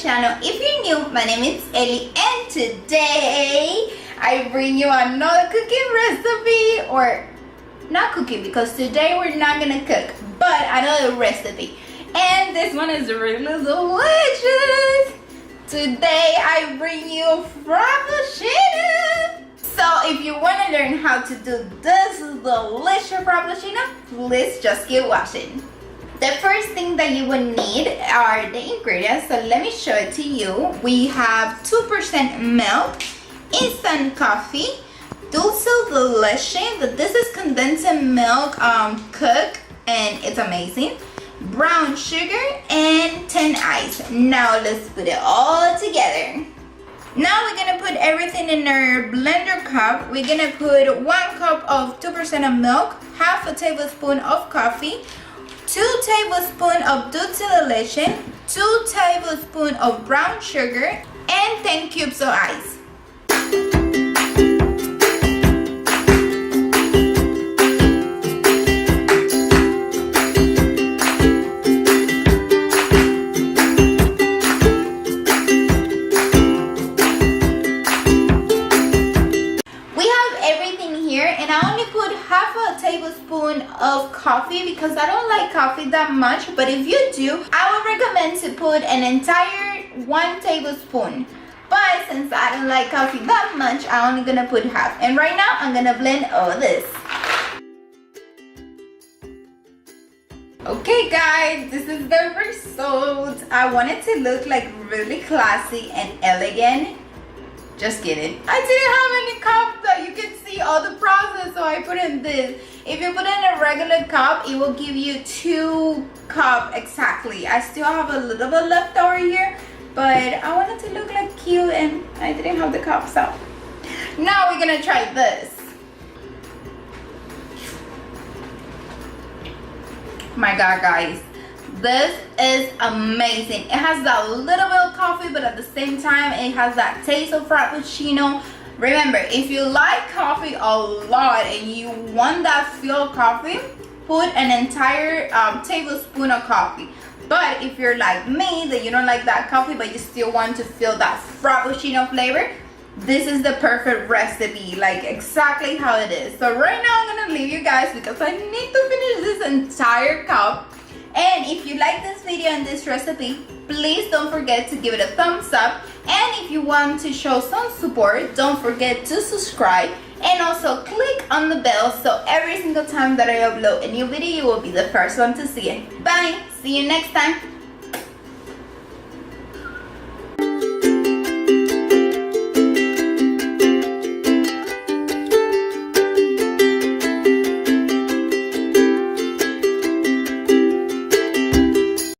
channel. If you're new, my name is Ellie, and today I bring you another cooking recipe, or not cooking because today we're not gonna cook, but another recipe, and this one is really delicious. Today I bring you Frappuccino. So if you want to learn how to do this delicious Frappuccino, please just keep watching. The first thing that you will need are the ingredients, so let me show it to you. We have 2% milk, instant coffee, dulce de leche, this is condensed milk cooked, and it's amazing, brown sugar, and 10 ice. Now let's put it all together. Now we're gonna put everything in our blender cup. We're gonna put 1 cup of 2% of milk, half a tablespoon of coffee, 2 tablespoons of dulce de leche, 2 tablespoons of brown sugar, and 10 cubes of ice. Tablespoon of coffee because I don't like coffee that much, but if you do, I would recommend to put an entire 1 tablespoon, but since I don't like coffee that much, I'm only gonna put half. And right now I'm gonna blend all this. Okay guys, this is the result. I want it to look like really classy and elegant. Just kidding. I didn't have any cups that you can see all the process, so I put in this. If you put in a regular cup, it will give you 2 cups exactly. I still have a little bit left over here, but I wanted to look like cute and I didn't have the cups out. Now we're gonna try this. My God, guys. This is amazing. It has that little bit of coffee, but at the same time, it has that taste of Frappuccino. Remember, if you like coffee a lot and you want that feel of coffee, put an entire tablespoon of coffee. But if you're like me, that you don't like that coffee, but you still want to feel that Frappuccino flavor, this is the perfect recipe, like exactly how it is. So right now, I'm gonna leave you guys because I need to finish this entire cup. And if you like this video and this recipe, please don't forget to give it a thumbs up. And if you want to show some support, don't forget to subscribe and also click on the bell so every single time that I upload a new video, you will be the first one to see it. Bye! See you next time!